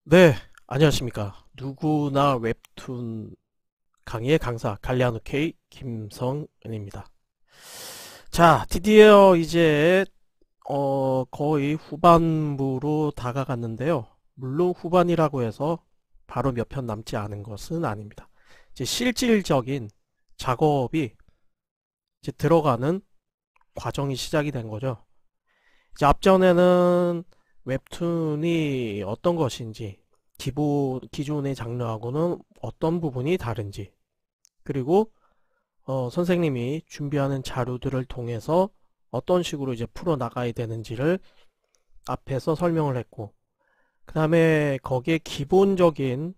네, 안녕하십니까. 누구나 웹툰 강의의 강사 갈리아노 K 김성은입니다. 자, 드디어 이제 거의 후반부로 다가갔는데요. 물론 후반이라고 해서 바로 몇 편 남지 않은 것은 아닙니다. 이제 실질적인 작업이 이제 들어가는 과정이 시작이 된 거죠. 이제 앞전에는 웹툰이 어떤 것인지, 기존의 장르하고는 어떤 부분이 다른지, 그리고 선생님이 준비하는 자료들을 통해서 어떤 식으로 이제 풀어나가야 되는지를 앞에서 설명을 했고, 그 다음에 거기에 기본적인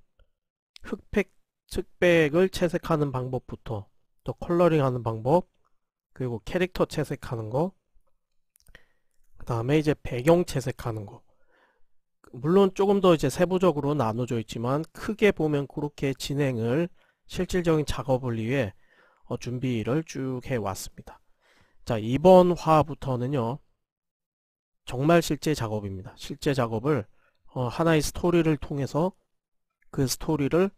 흑백, 흑백을 채색하는 방법부터, 또 컬러링하는 방법, 그리고 캐릭터 채색하는 거, 그 다음에 이제 배경 채색하는 거, 물론 조금 더 이제 세부적으로 나눠져 있지만 크게 보면 그렇게 진행을 실질적인 작업을 위해 준비를 쭉 해왔습니다. 자, 이번 화부터는요, 정말 실제 작업입니다. 실제 작업을 하나의 스토리를 통해서 그 스토리를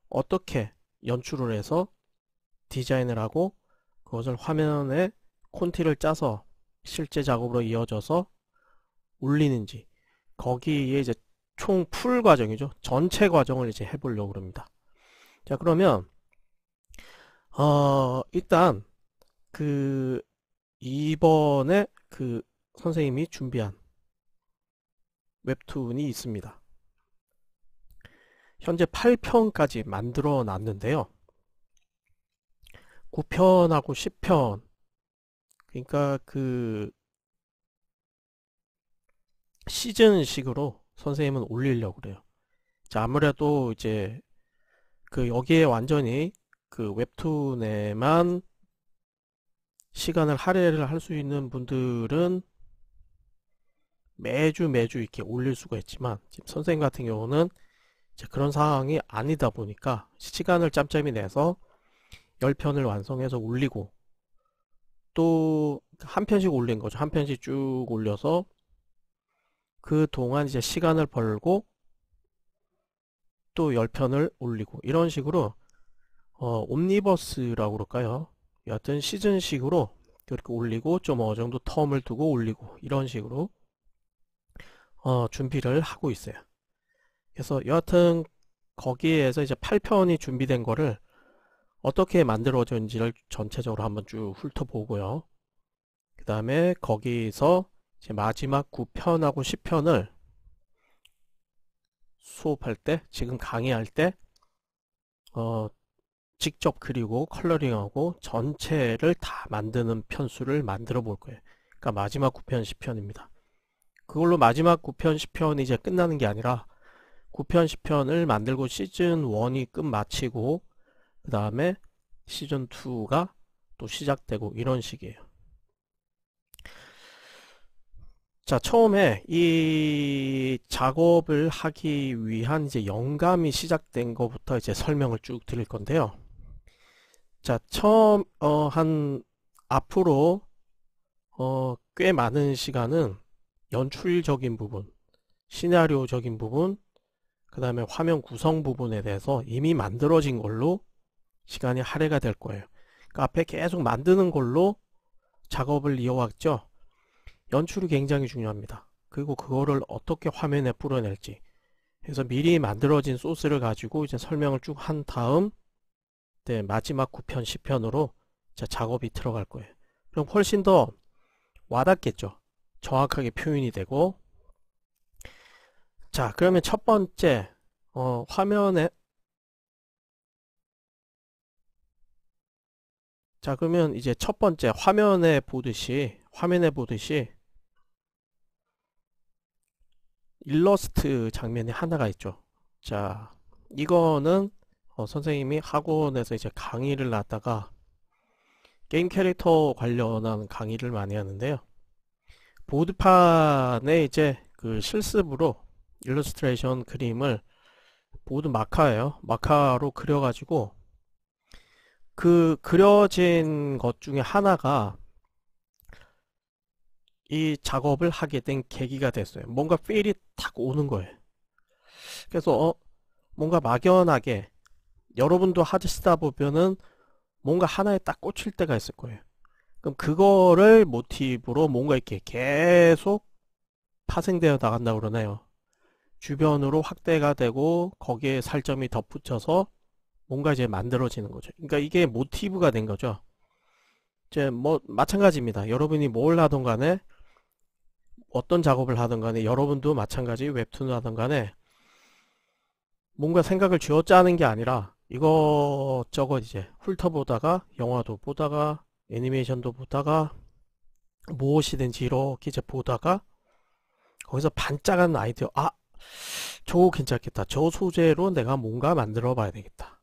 어떻게 연출을 해서 디자인을 하고 그것을 화면에 콘티를 짜서 실제 작업으로 이어져서 올리는지, 거기에 이제 총 풀 과정이죠. 전체 과정을 이제 해보려고 합니다. 자, 그러면 일단 그 이번에 그 선생님이 준비한 웹툰이 있습니다. 현재 8편까지 만들어 놨는데요. 9편하고 10편, 그러니까 그 시즌식으로 선생님은 올리려고 그래요. 자, 아무래도 이제 그 여기에 완전히 그 웹툰에만 시간을 할애를 할 수 있는 분들은 매주 이렇게 올릴 수가 있지만, 지금 선생님 같은 경우는 이제 그런 상황이 아니다 보니까 시간을 짬짬이 내서 10편을 완성해서 올리고, 또 한 편씩 올린 거죠. 한 편씩 쭉 올려서 그 동안 이제 시간을 벌고 또 10편을 올리고, 이런 식으로 옴니버스라고 그럴까요? 여하튼 시즌식으로 그렇게 올리고 좀 어느 정도 텀을 두고 올리고, 이런 식으로 준비를 하고 있어요. 그래서 여하튼 거기에서 이제 8편이 준비된 거를 어떻게 만들어졌는지를 전체적으로 한번 쭉 훑어보고요. 그 다음에 거기서 이제 마지막 9편하고 10편을 수업할 때, 지금 강의할 때 직접 그리고 컬러링하고 전체를 다 만드는 편수를 만들어 볼 거예요. 그러니까 마지막 9편, 10편입니다. 그걸로 마지막 9편, 10편이 이제 끝나는 게 아니라 9편, 10편을 만들고 시즌 1이 끝 마치고 그 다음에 시즌 2가 또 시작되고, 이런 식이에요. 자, 처음에 이 작업을 하기 위한 이제 영감이 시작된 것부터 이제 설명을 쭉 드릴 건데요. 자, 처음 앞으로 꽤 많은 시간은 연출적인 부분, 시나리오적인 부분, 그 다음에 화면 구성 부분에 대해서 이미 만들어진 걸로 시간이 할애가 될 거예요. 그러니까 앞에 계속 만드는 걸로 작업을 이어왔죠. 연출이 굉장히 중요합니다. 그리고 그거를 어떻게 화면에 풀어낼지, 그래서 미리 만들어진 소스를 가지고 이제 설명을 쭉 한 다음, 네, 마지막 9편, 10편으로 작업이 들어갈 거예요. 그럼 훨씬 더 와닿겠죠. 정확하게 표현이 되고. 자, 그러면 첫 번째 화면에, 자, 그러면 이제 첫 번째 화면에 보듯이 일러스트 장면이 하나가 있죠. 자, 이거는 선생님이 학원에서 이제 강의를 하다가 게임 캐릭터 관련한 강의를 많이 하는데요. 보드판에 이제 그 실습으로 일러스트레이션 그림을, 보드 마카예요. 마카로 그려가지고 그 그려진 것 중에 하나가 이 작업을 하게 된 계기가 됐어요. 뭔가 필이 탁 오는 거예요. 그래서 뭔가 막연하게 여러분도 하시다 보면은 뭔가 하나에 딱 꽂힐 때가 있을 거예요. 그럼 그거를 모티브로 뭔가 이렇게 계속 파생되어 나간다고 그러네요. 주변으로 확대가 되고 거기에 살점이 덧붙여서 뭔가 이제 만들어지는 거죠. 그러니까 이게 모티브가 된 거죠. 이제 뭐 마찬가지입니다. 여러분이 뭘 하던 간에 어떤 작업을 하던 간에 여러분도 마찬가지 웹툰을 하던 간에 뭔가 생각을 쥐어짜는 게 아니라 이것저것 이제 훑어보다가 영화도 보다가 애니메이션도 보다가 무엇이든지 이렇게 이제 보다가 거기서 반짝하는 아이디어, 저거 괜찮겠다, 저 소재로 내가 뭔가 만들어 봐야 되겠다.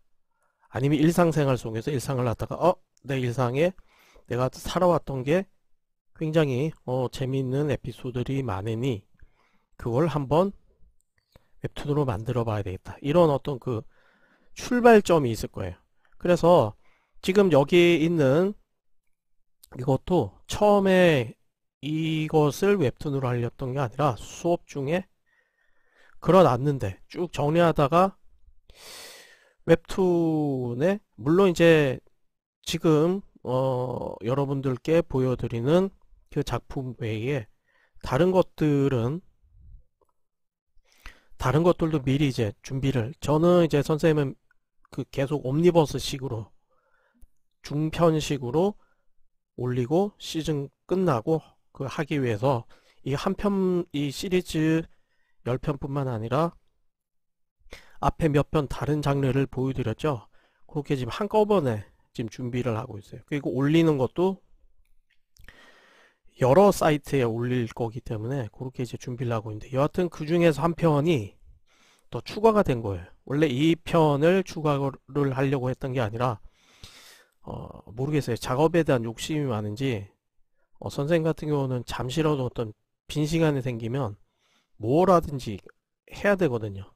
아니면 일상생활 속에서 일상을 하다가 내 일상에 내가 살아왔던 게 굉장히 재미있는 에피소드들이 많으니 그걸 한번 웹툰으로 만들어 봐야 되겠다. 이런 어떤 그 출발점이 있을 거예요. 그래서 지금 여기 있는 이것도 처음에 이것을 웹툰으로 하려던 게 아니라 수업 중에 걸어놨는데 쭉 정리하다가 웹툰에 물론 이제 지금 여러분들께 보여드리는 그 작품 외에 다른 것들도 미리 이제 준비를, 저는 이제 선생님은 그 계속 옴니버스 식으로 중편식으로 올리고 시즌 끝나고 그 하기 위해서 이 한 편, 이 시리즈 10편뿐만 아니라 앞에 몇 편 다른 장르를 보여드렸죠. 그렇게 지금 한꺼번에 지금 준비를 하고 있어요. 그리고 올리는 것도 여러 사이트에 올릴 거기 때문에 그렇게 이제 준비를 하고 있는데, 여하튼 그 중에서 한 편이 또 추가가 된 거예요. 원래 이 편을 추가를 하려고 했던 게 아니라 모르겠어요. 작업에 대한 욕심이 많은지 선생님 같은 경우는 잠시라도 어떤 빈 시간이 생기면 뭐라든지 해야 되거든요.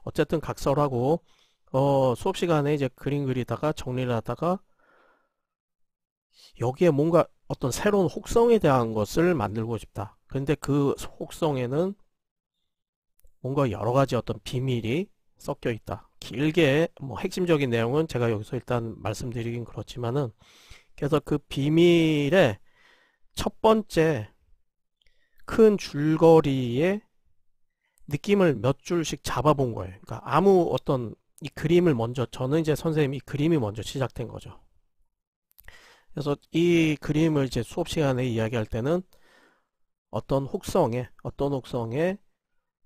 어쨌든 각설하고 수업 시간에 이제 그림 그리다가 정리를 하다가 여기에 뭔가 어떤 새로운 혹성에 대한 것을 만들고 싶다. 근데 그 혹성에는 뭔가 여러 가지 어떤 비밀이 섞여 있다. 길게 뭐 핵심적인 내용은 제가 여기서 일단 말씀드리긴 그렇지만은, 그래서 그 비밀의 첫 번째 큰 줄거리의 느낌을 몇 줄씩 잡아본 거예요. 그러니까 아무 어떤 이 그림을 먼저, 저는 이제 선생님 이 그림이 먼저 시작된 거죠. 그래서 이 그림을 이제 수업 시간에 이야기할 때는 어떤 혹성에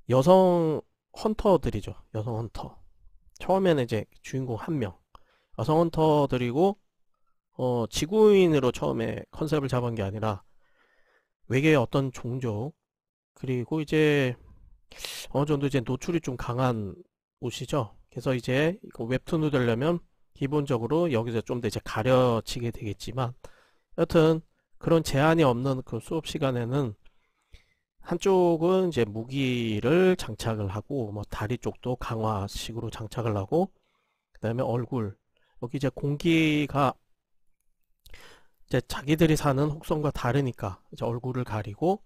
여성 헌터들이죠. 여성 헌터. 처음에는 이제 주인공 한 명. 여성 헌터들이고, 지구인으로 처음에 컨셉을 잡은 게 아니라 외계의 어떤 종족, 그리고 이제 어느 정도 이제 노출이 좀 강한 옷이죠. 그래서 이제 이거 웹툰으로 되려면 기본적으로 여기서 좀 더 이제 가려지게 되겠지만, 여튼 그런 제한이 없는 그 수업 시간에는 한쪽은 이제 무기를 장착을 하고, 뭐 다리 쪽도 강화식으로 장착을 하고, 그 다음에 얼굴, 여기 이제 공기가 이제 자기들이 사는 혹성과 다르니까 이제 얼굴을 가리고,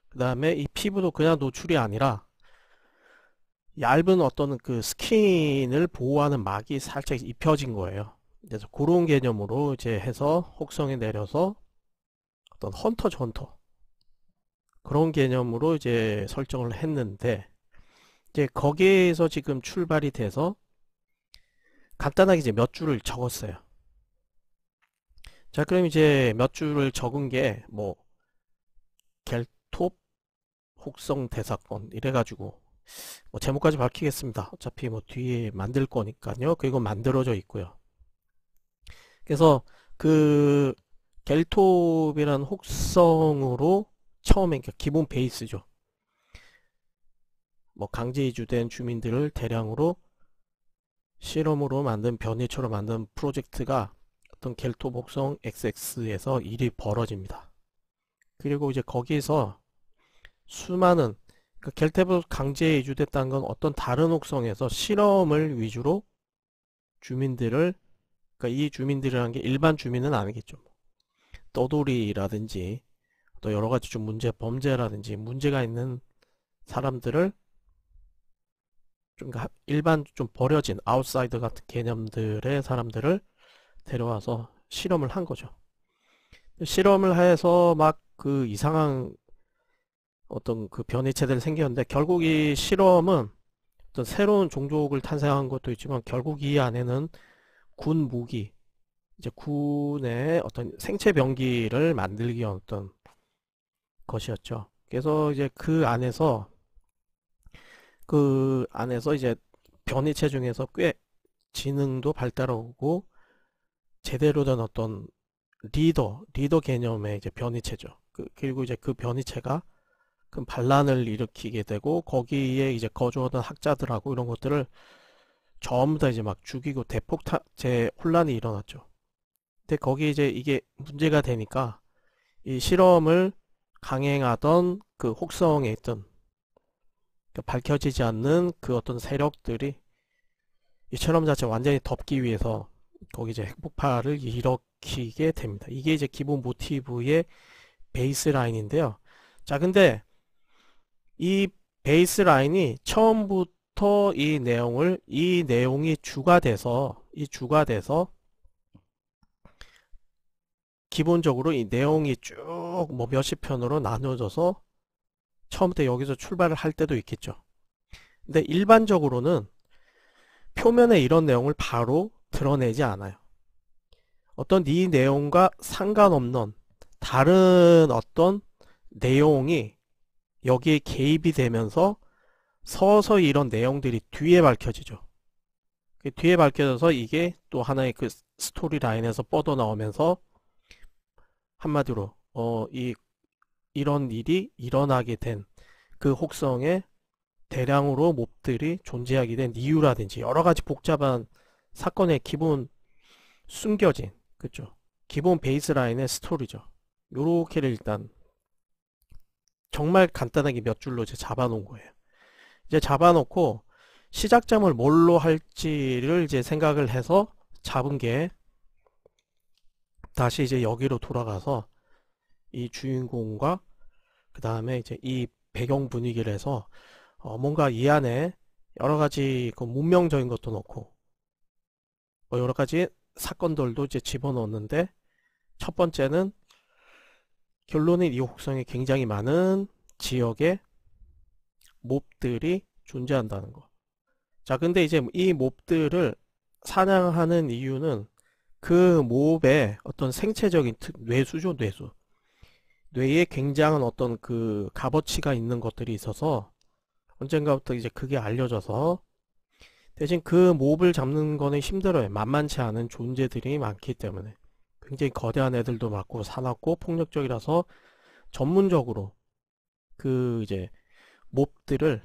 그 다음에 이 피부도 그냥 노출이 아니라 얇은 어떤 그 스킨을 보호하는 막이 살짝 입혀진 거예요. 그래서 그런 개념으로 이제 해서 혹성에 내려서 어떤 헌터 그런 개념으로 이제 설정을 했는데, 이제 거기에서 지금 출발이 돼서 간단하게 이제 몇 줄을 적었어요. 자, 그럼 이제 몇 줄을 적은 게 뭐 겔톱 혹성 대사건 이래가지고 뭐 제목까지 밝히겠습니다. 어차피 뭐 뒤에 만들 거니까요. 그리고 만들어져 있고요. 그래서 그 겔톱이라는 혹성으로 처음에 기본 베이스죠. 뭐 강제 이주된 주민들을 대량으로 실험으로 만든 변이처럼 만든 프로젝트가 어떤 겔톱 혹성 XX에서 일이 벌어집니다. 그리고 이제 거기서 수많은, 그러니까 겔톱을 강제 이주됐다는 건 어떤 다른 혹성에서 실험을 위주로 주민들을, 그러니까 이 주민들이라는 게 일반 주민은 아니겠죠. 떠돌이라든지 또 여러 가지 좀 범죄라든지 문제가 있는 사람들을 좀 일반 좀 버려진 아웃사이더 같은 개념들의 사람들을 데려와서 실험을 한 거죠. 실험을 해서 막 그 이상한 어떤 그 변이체들이 생겼는데, 결국 이 실험은 어떤 새로운 종족을 탄생한 것도 있지만 결국 이 안에는 군 무기, 이제 군의 어떤 생체 병기를 만들기 위한 어떤 것이었죠. 그래서 이제 그 안에서 이제 변이체 중에서 꽤 지능도 발달하고 제대로 된 어떤 리더 개념의 이제 변이체죠. 그리고 이제 그 변이체가 큰 반란을 일으키게 되고 거기에 이제 거주하던 학자들하고 이런 것들을 전부 다 이제 막 죽이고 대폭제 혼란이 일어났죠. 근데 거기 이제 이게 문제가 되니까 이 실험을 강행하던 그 혹성에 있던 밝혀지지 않는 그 어떤 세력들이 이 실험 자체 완전히 덮기 위해서 거기 이제 핵폭발을 일으키게 됩니다. 이게 이제 기본 모티브의 베이스 라인인데요. 자, 근데 이 베이스 라인이 처음부터 이 내용이 주가 돼서 기본적으로 이 내용이 쭉 뭐 몇십 편으로 나눠져서 처음부터 여기서 출발을 할 때도 있겠죠. 근데 일반적으로는 표면에 이런 내용을 바로 드러내지 않아요. 어떤 이 내용과 상관없는 다른 어떤 내용이 여기에 개입이 되면서 서서히 이런 내용들이 뒤에 밝혀지죠. 뒤에 밝혀져서 이게 또 하나의 그 스토리 라인에서 뻗어나오면서 한마디로 이런 일이 일어나게 된 그 혹성에 대량으로 몹들이 존재하게 된 이유라든지 여러 가지 복잡한 사건의 기본 숨겨진, 그죠? 기본 베이스라인의 스토리죠. 요렇게를 일단 정말 간단하게 몇 줄로 이제 잡아놓은 거예요. 이제 잡아놓고 시작점을 뭘로 할지를 이제 생각을 해서 잡은 게 다시 이제 여기로 돌아가서 이 주인공과 그 다음에 이제 이 배경 분위기를 해서 뭔가 이 안에 여러 가지 그 문명적인 것도 넣고 뭐 여러 가지 사건들도 이제 집어넣었는데, 첫 번째는 결론은 이 혹성에 굉장히 많은 지역의 몹들이 존재한다는 거. 자, 근데 이제 이 몹들을 사냥하는 이유는 그 몹의 어떤 생체적인 뇌수죠, 뇌수. 뇌에 굉장한 어떤 그 값어치가 있는 것들이 있어서 언젠가부터 이제 그게 알려져서 대신 그 몹을 잡는 거는 힘들어요. 만만치 않은 존재들이 많기 때문에. 굉장히 거대한 애들도 많고 사납고 폭력적이라서 전문적으로 그 이제 몹들을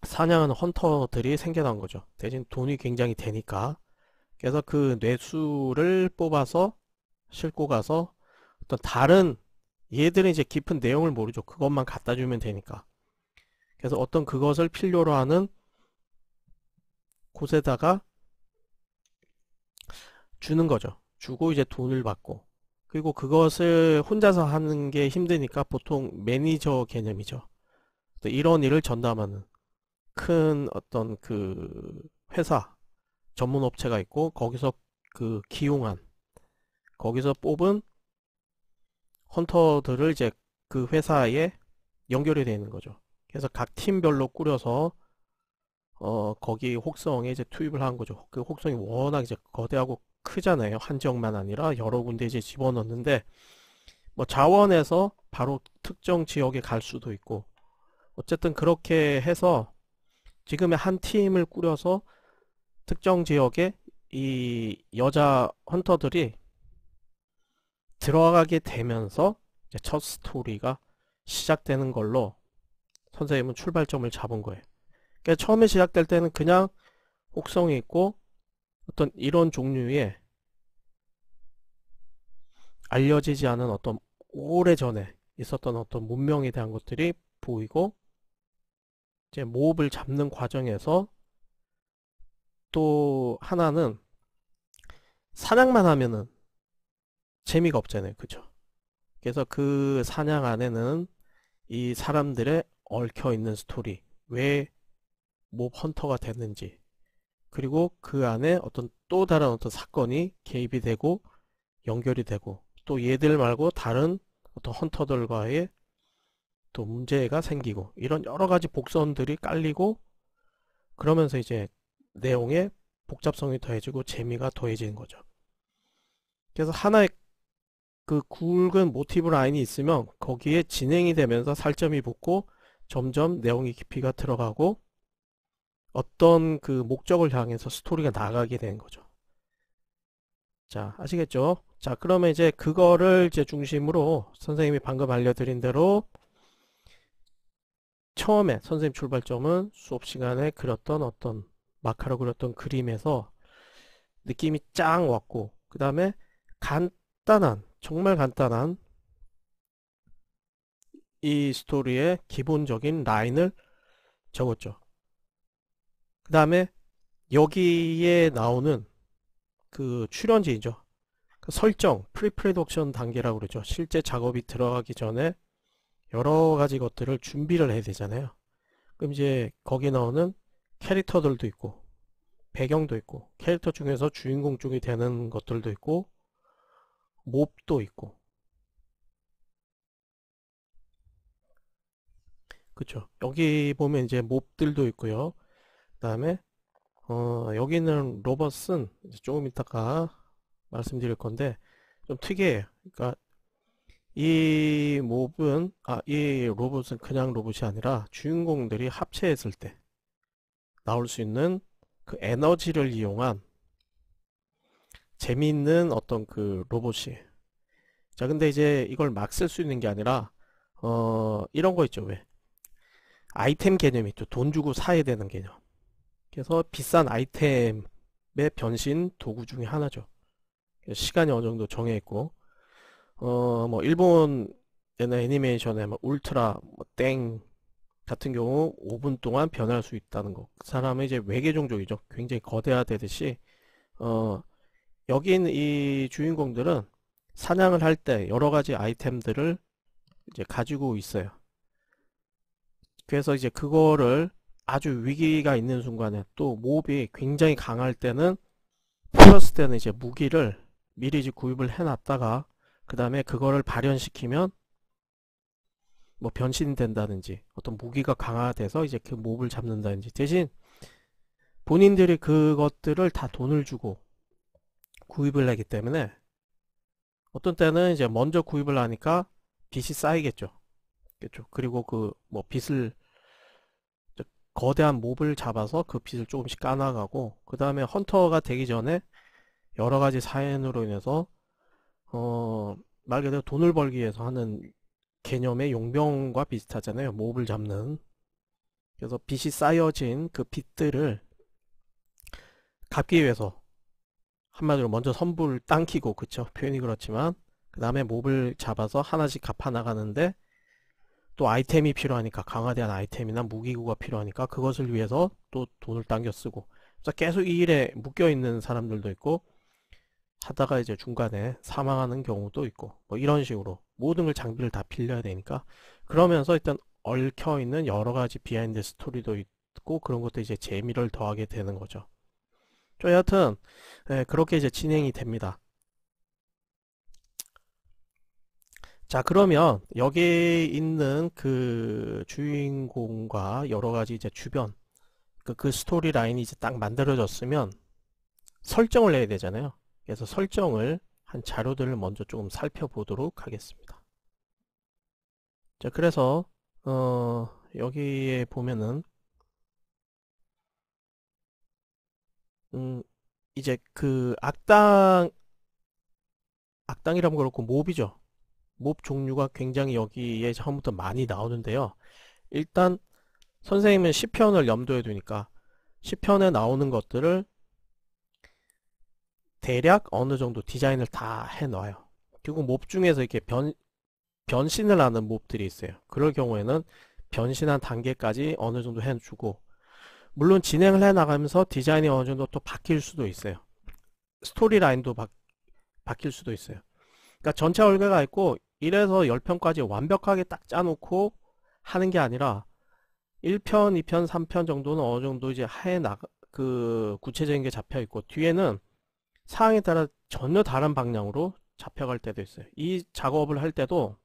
사냥하는 헌터들이 생겨난 거죠. 대신 돈이 굉장히 되니까. 그래서 그 뇌수를 뽑아서 싣고 가서 어떤 다른, 얘들은 이제 깊은 내용을 모르죠. 그것만 갖다 주면 되니까. 그래서 어떤 그것을 필요로 하는 곳에다가 주는 거죠. 주고 이제 돈을 받고. 그리고 그것을 혼자서 하는 게 힘드니까 보통 매니저 개념이죠. 이런 일을 전담하는 큰 어떤 그 회사, 전문 업체가 있고 거기서 그 기용한, 거기서 뽑은 헌터들을 이제 그 회사에 연결이 되는 거죠. 그래서 각 팀별로 꾸려서 거기 혹성에 이제 투입을 한 거죠. 그 혹성이 워낙 이제 거대하고 크잖아요. 한 지역만 아니라 여러 군데 이제 집어넣는데 뭐 자원에서 바로 특정 지역에 갈 수도 있고, 어쨌든 그렇게 해서 지금의 한 팀을 꾸려서 특정 지역에 이 여자 헌터들이 들어가게 되면서 이제 첫 스토리가 시작되는 걸로 선생님은 출발점을 잡은 거예요. 그러니까 처음에 시작될 때는 그냥 혹성이 있고 어떤 이런 종류의 알려지지 않은 어떤 오래전에 있었던 어떤 문명에 대한 것들이 보이고, 이제 몹을 잡는 과정에서 또 하나는 사냥만 하면은 재미가 없잖아요. 그죠? 그래서 그 사냥 안에는 이 사람들의 얽혀있는 스토리, 왜 몹 헌터가 됐는지, 그리고 그 안에 어떤 또 다른 어떤 사건이 개입이 되고 연결이 되고, 또 얘들 말고 다른 어떤 헌터들과의 또 문제가 생기고, 이런 여러 가지 복선들이 깔리고, 그러면서 이제 내용에 복잡성이 더해지고 재미가 더해지는 거죠. 그래서 하나의 그 굵은 모티브 라인이 있으면 거기에 진행이 되면서 살점이 붙고 점점 내용의 깊이가 들어가고 어떤 그 목적을 향해서 스토리가 나가게 되는 거죠. 자, 아시겠죠? 자, 그러면 이제 그거를 이제 중심으로 선생님이 방금 알려드린 대로 처음에 선생님 출발점은 수업 시간에 그렸던 어떤 마카로 그렸던 그림에서 느낌이 짱 왔고, 그 다음에 간단한, 정말 간단한 이 스토리의 기본적인 라인을 적었죠. 그 다음에 여기에 나오는 그 출연진이죠. 그 설정, 프리프로덕션 단계라고 그러죠. 실제 작업이 들어가기 전에 여러 가지 것들을 준비를 해야 되잖아요. 그럼 이제 거기 나오는 캐릭터들도 있고 배경도 있고 캐릭터 중에서 주인공 쪽이 되는 것들도 있고 몹도 있고, 그쵸. 여기 보면 이제 몹들도 있고요. 그 다음에 여기 있는 로봇은 이제 조금 이따가 말씀드릴 건데 좀 특이해요. 그러니까 이 로봇은 그냥 로봇이 아니라 주인공들이 합체했을 때 나올 수 있는 그 에너지를 이용한 재미있는 어떤 그 로봇이에요. 자, 근데 이제 이걸 막 쓸 수 있는 게 아니라 이런 거 있죠. 왜? 아이템 개념이 있죠. 돈 주고 사야 되는 개념. 그래서 비싼 아이템의 변신 도구 중에 하나죠. 시간이 어느 정도 정해 있고, 뭐 일본에는 애니메이션에 뭐 울트라 땡 같은 경우 5분 동안 변할 수 있다는 거. 그 사람은 이제 외계 종족이죠. 굉장히 거대하되듯이 여기 있는 이 주인공들은 사냥을 할 때 여러 가지 아이템들을 이제 가지고 있어요. 그래서 이제 그거를 아주 위기가 있는 순간에 또 몹이 굉장히 강할 때는 풀었을 때는 이제 무기를 미리 이제 구입을 해놨다가 그 다음에 그거를 발현시키면 뭐 변신이 된다든지 어떤 무기가 강화돼서 이제 그 몹을 잡는다든지, 대신 본인들이 그것들을 다 돈을 주고 구입을 하기 때문에 어떤 때는 이제 먼저 구입을 하니까 빚이 쌓이겠죠. 그렇죠. 그리고 그 뭐 빚을 거대한 몹을 잡아서 그 빚을 조금씩 까나가고, 그 다음에 헌터가 되기 전에 여러 가지 사연으로 인해서 말 그대로 돈을 벌기 위해서 하는 개념의 용병과 비슷하잖아요. 몹을 잡는. 그래서 빚이 쌓여진 그 빚들을 갚기 위해서 한마디로 먼저 선불 당기고, 그쵸? 표현이 그렇지만 그 다음에 몹을 잡아서 하나씩 갚아 나가는데 또 아이템이 필요하니까, 강화된 아이템이나 무기구가 필요하니까 그것을 위해서 또 돈을 당겨 쓰고, 그래서 계속 이 일에 묶여 있는 사람들도 있고 하다가 이제 중간에 사망하는 경우도 있고, 뭐 이런 식으로 모든 걸 장비를 다 빌려야 되니까, 그러면서 일단 얽혀 있는 여러 가지 비하인드 스토리도 있고 그런 것도 이제 재미를 더하게 되는 거죠. 여하튼 그렇게 이제 진행이 됩니다. 자, 그러면 여기 있는 그 주인공과 여러 가지 이제 주변 그 스토리 라인이 이제 딱 만들어졌으면 설정을 내야 되잖아요. 그래서 설정을 한 자료들을 먼저 조금 살펴보도록 하겠습니다. 자, 그래서 여기에 보면은 이제 그 악당이라면 그렇고 몹이죠. 몹 종류가 굉장히 여기에 처음부터 많이 나오는데요. 일단 선생님은 시편을 염두에 두니까 시편에 나오는 것들을 대략 어느 정도 디자인을 다 해놔요. 그리고 몹 중에서 이렇게 변신을 하는 몹들이 있어요. 그럴 경우에는 변신한 단계까지 어느 정도 해주고, 물론 진행을 해 나가면서 디자인이 어느 정도 또 바뀔 수도 있어요. 스토리 라인도 바뀔 수도 있어요. 그러니까 전체 얼개가 있고 1에서 10편까지 완벽하게 딱 짜놓고 하는 게 아니라 1편, 2편, 3편 정도는 어느 정도 이제 그 구체적인 게 잡혀 있고, 뒤에는 사항에 따라 전혀 다른 방향으로 잡혀갈 때도 있어요. 이 작업을 할 때도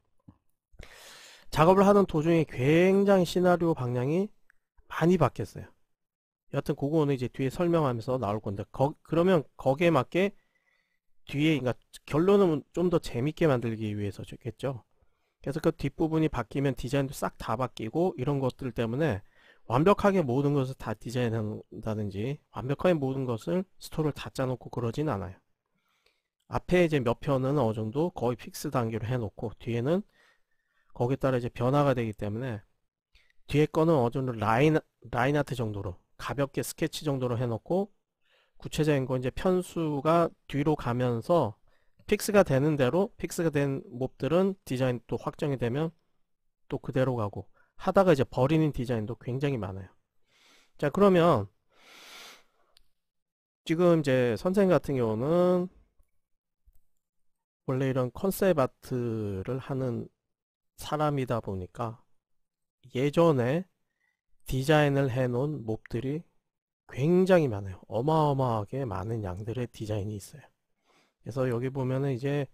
작업을 하는 도중에 굉장히 시나리오 방향이 많이 바뀌었어요. 여하튼 그거는 이제 뒤에 설명하면서 나올 건데, 그러면 거기에 맞게 뒤에, 그러니까 결론은 좀 더 재밌게 만들기 위해서겠죠. 그래서 그 뒷부분이 바뀌면 디자인도 싹 다 바뀌고, 이런 것들 때문에 완벽하게 모든 것을 다 디자인한다든지 완벽하게 모든 것을 스토리를 다 짜놓고 그러진 않아요. 앞에 이제 몇 편은 어느 정도 거의 픽스 단계로 해놓고, 뒤에는 거기에 따라 이제 변화가 되기 때문에 뒤에 거는 어느 정도 라인 아트 정도로 가볍게 스케치 정도로 해놓고, 구체적인 건 이제 편수가 뒤로 가면서 픽스가 되는 대로, 픽스가 된 몹들은 디자인 또 확정이 되면 또 그대로 가고, 하다가 이제 버리는 디자인도 굉장히 많아요. 자, 그러면 지금 이제 선생님 같은 경우는 원래 이런 컨셉 아트를 하는 사람이다 보니까 예전에 디자인을 해놓은 몹들이 굉장히 많아요. 어마어마하게 많은 양들의 디자인이 있어요. 그래서 여기 보면은 이제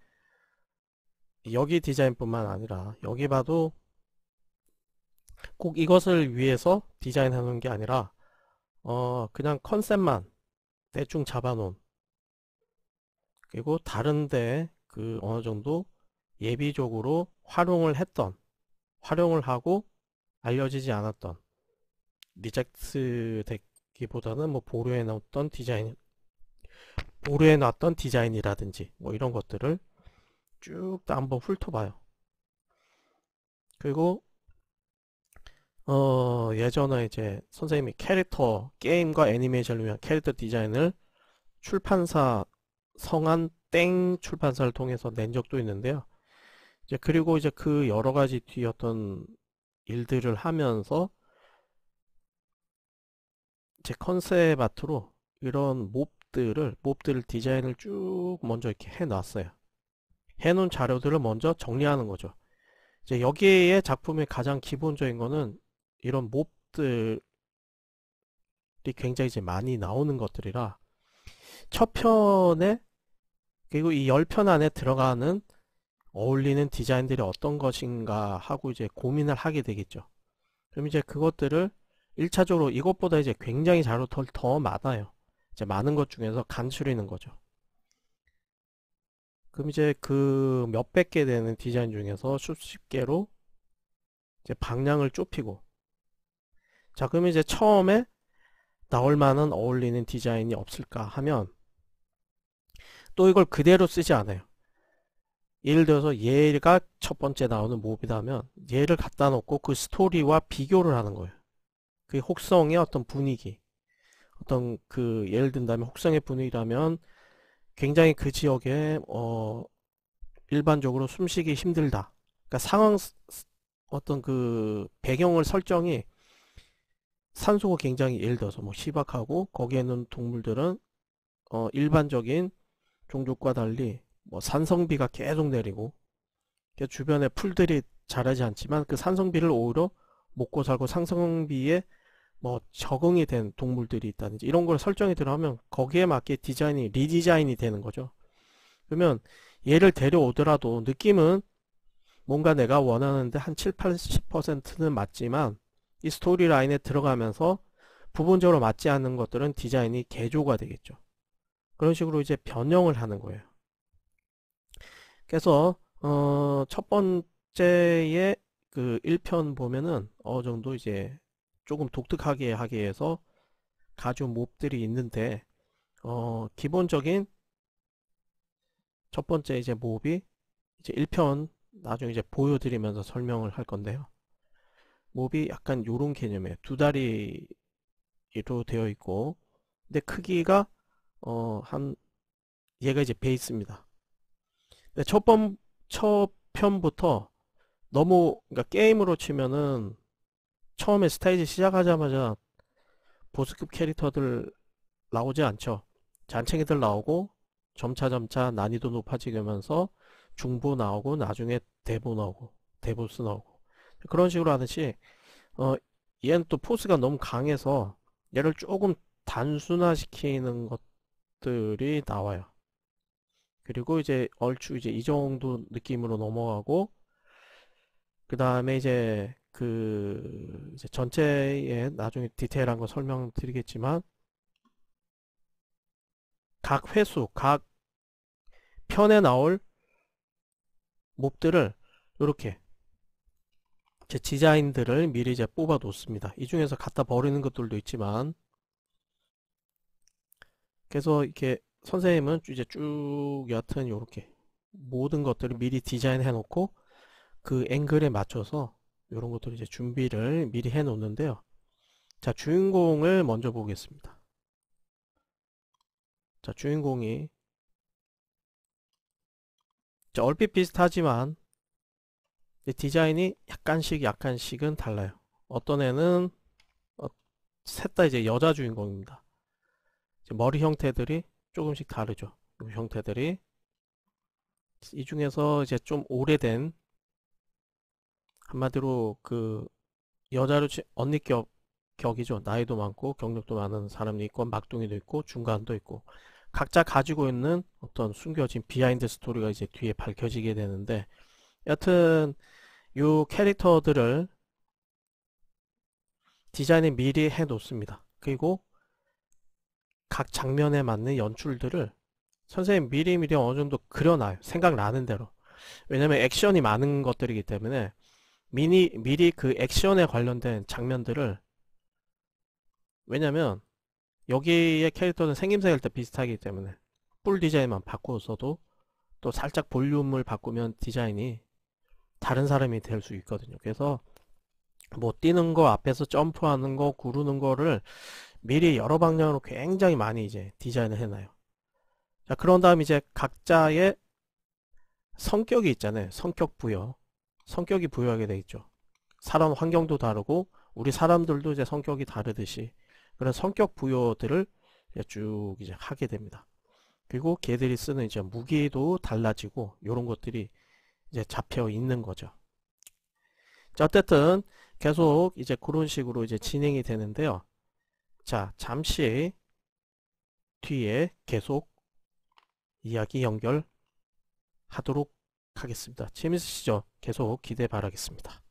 여기 디자인뿐만 아니라 여기 봐도 꼭 이것을 위해서 디자인해 놓은 게 아니라 그냥 컨셉만 대충 잡아 놓은, 그리고 다른데 그 어느 정도 예비적으로 활용을 하고 알려지지 않았던, 리젝트 되기보다는 뭐 보류해 놨던 디자인이라든지 뭐 이런 것들을 쭉 다 한번 훑어봐요. 그리고 예전에 이제 선생님이 게임과 애니메이션을 위한 캐릭터 디자인을 출판사 성한 땡 출판사를 통해서 낸 적도 있는데요. 이제 그리고 이제 그 여러 가지 뒤 어떤 일들을 하면서 제 컨셉 아트로 이런 몹들을 디자인을 쭉 먼저 이렇게 해놨어요. 해놓은 자료들을 먼저 정리하는 거죠. 이제 여기에 작품의 가장 기본적인 거는 이런 몹들이 굉장히 이제 많이 나오는 것들이라, 첫 편에, 그리고 이 10편 안에 들어가는 어울리는 디자인들이 어떤 것인가 하고 이제 고민을 하게 되겠죠. 그럼 이제 그것들을 1차적으로 이것보다 이제 굉장히 자료털 더 많아요. 이제 많은 것 중에서 간추리는 거죠. 그럼 이제 그 몇백 개 되는 디자인 중에서 수십 개로 이제 방향을 좁히고, 자, 그럼 이제 처음에 나올 만한 어울리는 디자인이 없을까 하면 또 이걸 그대로 쓰지 않아요. 예를 들어서 얘가 첫 번째 나오는 몹이라면 얘를 갖다 놓고 그 스토리와 비교를 하는 거예요. 그 혹성의 어떤 분위기, 어떤 그 예를 든다면 혹성의 분위기라면 굉장히 그 지역에 일반적으로 숨쉬기 힘들다. 그러니까 어떤 그 배경을 설정이 산소가 굉장히 예를 들어서 뭐 희박하고, 거기에 있는 동물들은 일반적인 종족과 달리 뭐 산성비가 계속 내리고, 주변에 풀들이 자라지 않지만 그 산성비를 오히려 먹고 살고 상성비에 뭐 적응이 된 동물들이 있다든지 이런 걸 설정이 들어가면 거기에 맞게 리디자인이 되는 거죠. 그러면 얘를 데려오더라도 느낌은 뭔가 내가 원하는데 한 7, 80%는 맞지만 이 스토리 라인에 들어가면서 부분적으로 맞지 않는 것들은 디자인이 개조가 되겠죠. 그런 식으로 이제 변형을 하는 거예요. 그래서 첫 번째의 그 1편 보면은 어느 정도 이제 조금 독특하게 하기 위해서 가져온 몹들이 있는데, 기본적인 첫 번째 이제 몹이 이제 1편 나중에 이제 보여드리면서 설명을 할 건데요. 몹이 약간 요런 개념이에요. 두 다리로 되어 있고, 근데 크기가 얘가 이제 베이스입니다. 근데 첫 편부터 너무, 그러니까 게임으로 치면은 처음에 스테이지 시작하자마자 보스급 캐릭터들 나오지 않죠. 잔챙이들 나오고 점차 난이도 높아지면서 중보 나오고 나중에 대보 나오고 대보스 나오고 그런 식으로 하듯이 얘는 또 포스가 너무 강해서 얘를 조금 단순화시키는 것들이 나와요. 그리고 이제 얼추 이제 이 정도 느낌으로 넘어가고, 그 다음에 이제 이제 전체에 나중에 디테일한 거 설명드리겠지만, 각 회수, 각 편에 나올 몹들을 이렇게 제 디자인들을 미리 이제 뽑아 놓습니다. 이 중에서 갖다 버리는 것들도 있지만, 그래서 이렇게 선생님은 이제 쭉 여하튼 이렇게 모든 것들을 미리 디자인해 놓고 그 앵글에 맞춰서 이런 것들을 이제 준비를 미리 해 놓는데요. 자, 주인공을 먼저 보겠습니다. 자, 주인공이 자, 얼핏 비슷하지만 디자인이 약간씩은 달라요. 어떤 애는 셋 다 이제 여자 주인공입니다. 이제 머리 형태들이 조금씩 다르죠. 이 형태들이 이 중에서 이제 좀 오래된, 한마디로 그 여자로 언니 격이죠. 나이도 많고 경력도 많은 사람이 있고 막둥이도 있고 중간도 있고 각자 가지고 있는 어떤 숨겨진 비하인드 스토리가 이제 뒤에 밝혀지게 되는데, 여튼 이 캐릭터들을 디자인을 미리 해 놓습니다. 그리고 각 장면에 맞는 연출들을 선생님 미리미리 어느 정도 그려놔요. 생각나는 대로. 왜냐면 액션이 많은 것들이기 때문에 미리 그 액션에 관련된 장면들을, 왜냐면 여기의 캐릭터는 생김새가 일단 비슷하기 때문에 뿔 디자인만 바꾸어서도 또 살짝 볼륨을 바꾸면 디자인이 다른 사람이 될 수 있거든요. 그래서 뭐 뛰는 거, 앞에서 점프하는 거, 구르는 거를 미리 여러 방향으로 굉장히 많이 이제 디자인을 해놔요. 자, 그런 다음 이제 각자의 성격이 있잖아요. 성격이 부여하게 돼 있죠. 사람 환경도 다르고 우리 사람들도 이제 성격이 다르듯이 그런 성격 부여들을 이제 쭉 이제 하게 됩니다. 그리고 걔들이 쓰는 이제 무기도 달라지고 이런 것들이 이제 잡혀 있는 거죠. 자, 어쨌든 계속 이제 그런 식으로 이제 진행이 되는데요. 자, 잠시 뒤에 계속 이야기 연결하도록 하겠습니다. 재밌으시죠? 계속 기대 바라겠습니다.